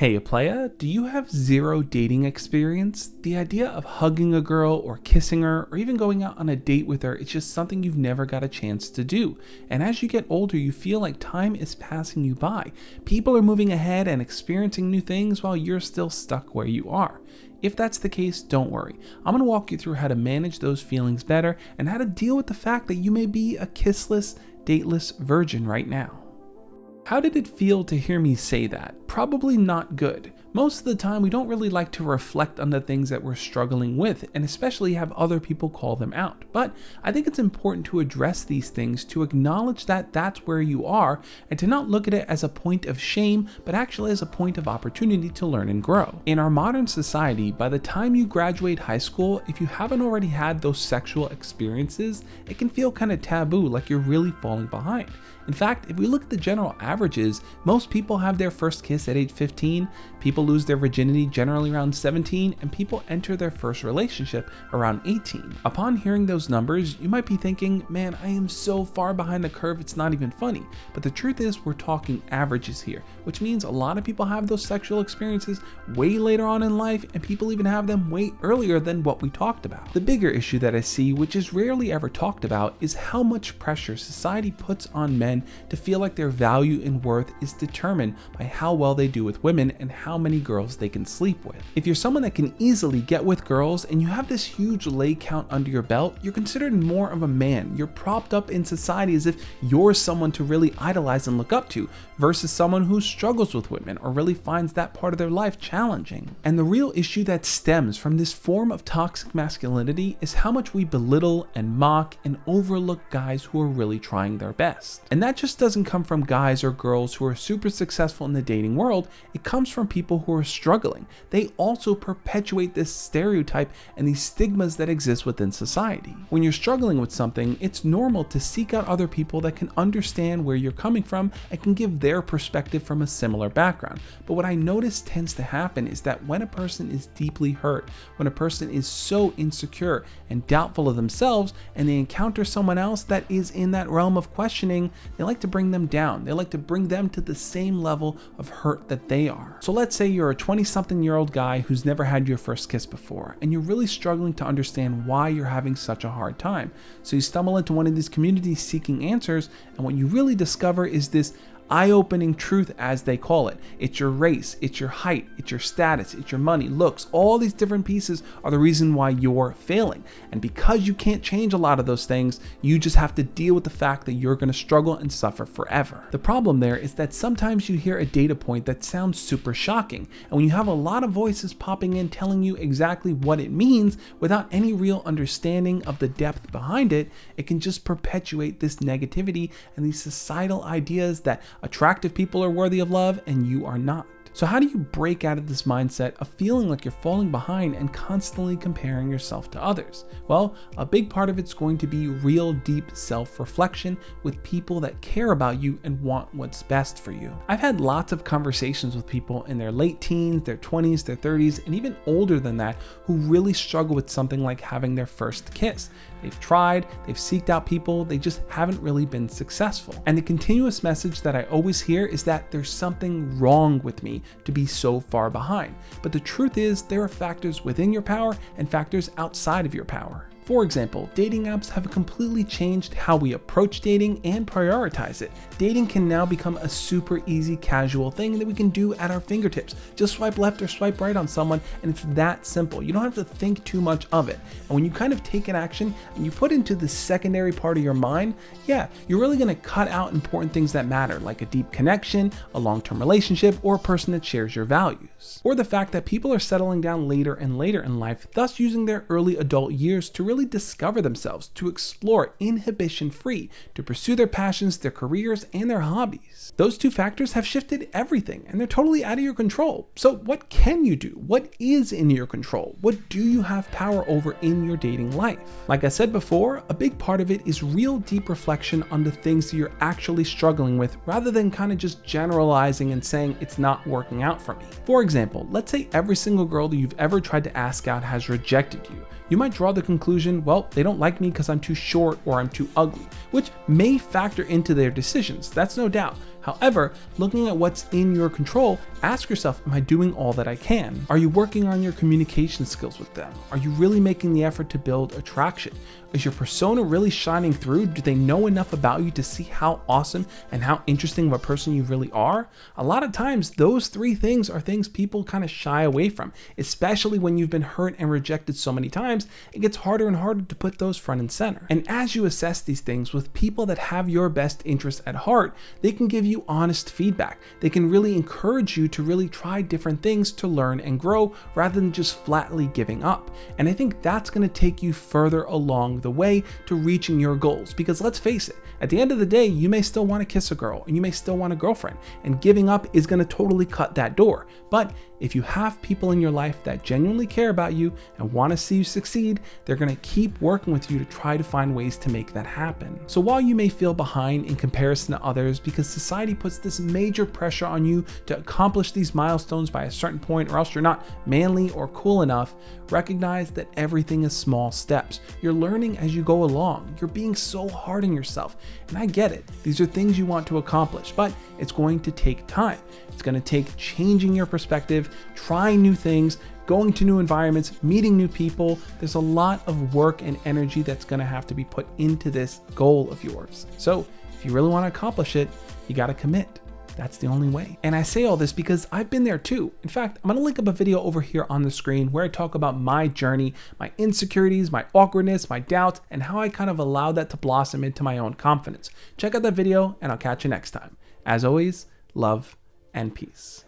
Hey playa, do you have zero dating experience? The idea of hugging a girl or kissing her or even going out on a date with her is just something you've never got a chance to do. And as you get older, you feel like time is passing you by. People are moving ahead and experiencing new things while you're still stuck where you are. If that's the case, don't worry. I'm going to walk you through how to manage those feelings better and how to deal with the fact that you may be a kissless, dateless virgin right now. How did it feel to hear me say that? Probably not good. Most of the time, we don't really like to reflect on the things that we're struggling with, and especially have other people call them out. But I think it's important to address these things, to acknowledge that that's where you are, and to not look at it as a point of shame, but actually as a point of opportunity to learn and grow. In our modern society, by the time you graduate high school, if you haven't already had those sexual experiences, it can feel kind of taboo, like you're really falling behind. In fact, if we look at the general averages, most people have their first kiss at age 15, people lose their virginity generally around 17, and people enter their first relationship around 18. Upon hearing those numbers, you might be thinking, man, I am so far behind the curve, it's not even funny. But the truth is, we're talking averages here, which means a lot of people have those sexual experiences way later on in life, and people even have them way earlier than what we talked about. The bigger issue that I see, which is rarely ever talked about, is how much pressure society puts on men to feel like their value and worth is determined by how well they do with women and how many girls they can sleep with. If you're someone that can easily get with girls and you have this huge leg count under your belt, you're considered more of a man. You're propped up in society as if you're someone to really idolize and look up to, versus someone who struggles with women or really finds that part of their life challenging. And the real issue that stems from this form of toxic masculinity is how much we belittle and mock and overlook guys who are really trying their best. And that just doesn't come from guys or girls who are super successful in the dating world, it comes from people who are struggling. They also perpetuate this stereotype and these stigmas that exist within society. When you're struggling with something, it's normal to seek out other people that can understand where you're coming from and can give their perspective from a similar background. But what I notice tends to happen is that when a person is deeply hurt, when a person is so insecure and doubtful of themselves, and they encounter someone else that is in that realm of questioning, they like to bring them down. They like to bring them to the same level of hurt that they are. So let's say you're a 20-something-year-old guy who's never had your first kiss before, and you're really struggling to understand why you're having such a hard time. So you stumble into one of these communities seeking answers, and what you really discover is this eye-opening truth, as they call it. It's your race, it's your height, it's your status, it's your money, looks. All these different pieces are the reason why you're failing. And because you can't change a lot of those things, you just have to deal with the fact that you're going to struggle and suffer forever. The problem there is that sometimes you hear a data point that sounds super shocking, and when you have a lot of voices popping in telling you exactly what it means without any real understanding of the depth behind it, it can just perpetuate this negativity and these societal ideas that attractive people are worthy of love and you are not. So how do you break out of this mindset of feeling like you're falling behind and constantly comparing yourself to others? Well, a big part of it's going to be real deep self-reflection with people that care about you and want what's best for you. I've had lots of conversations with people in their late teens, their 20s, their 30s, and even older than that who really struggle with something like having their first kiss. They've tried, they've seeked out people, they just haven't really been successful. And the continuous message that I always hear is that there's something wrong with me to be so far behind. But the truth is, there are factors within your power and factors outside of your power. For example, dating apps have completely changed how we approach dating and prioritize it. Dating can now become a super easy, casual thing that we can do at our fingertips. Just swipe left or swipe right on someone, and it's that simple. You don't have to think too much of it. And when you kind of take an action and you put into the secondary part of your mind, yeah, you're really gonna cut out important things that matter, like a deep connection, a long-term relationship, or a person that shares your values. Or the fact that people are settling down later and later in life, thus using their early adult years to really discover themselves, to explore inhibition-free, to pursue their passions, their careers, and their hobbies. Those two factors have shifted everything, and they're totally out of your control. So what can you do? What is in your control? What do you have power over in your dating life? Like I said before, a big part of it is real deep reflection on the things that you're actually struggling with, rather than kind of just generalizing and saying it's not working out for me. For example, let's say every single girl that you've ever tried to ask out has rejected you. You might draw the conclusion, well, they don't like me because I'm too short or I'm too ugly, which may factor into their decisions, that's no doubt. However, looking at what's in your control, ask yourself, am I doing all that I can? Are you working on your communication skills with them? Are you really making the effort to build attraction? Is your persona really shining through? Do they know enough about you to see how awesome and how interesting of a person you really are? A lot of times, those three things are things people kind of shy away from, especially when you've been hurt and rejected so many times. It gets harder and harder to put those front and center. And as you assess these things with people that have your best interests at heart, they can give you honest feedback. They can really encourage you to really try different things to learn and grow rather than just flatly giving up. And I think that's going to take you further along the way to reaching your goals, because let's face it, at the end of the day, you may still want to kiss a girl and you may still want a girlfriend, and giving up is going to totally cut that door. But if you have people in your life that genuinely care about you and want to see you succeed, they're going to keep working with you to try to find ways to make that happen. So while you may feel behind in comparison to others because society puts this major pressure on you to accomplish these milestones by a certain point or else you're not manly or cool enough, recognize that everything is small steps. You're learning as you go along. You're being so hard on yourself. And I get it. These are things you want to accomplish, but it's going to take time. It's going to take changing your perspective, trying new things, going to new environments, meeting new people. There's a lot of work and energy that's going to have to be put into this goal of yours. So if you really want to accomplish it, you got to commit. That's the only way. And I say all this because I've been there too. In fact, I'm going to link up a video over here on the screen where I talk about my journey, my insecurities, my awkwardness, my doubts, and how I kind of allowed that to blossom into my own confidence. Check out that video and I'll catch you next time. As always, love and peace.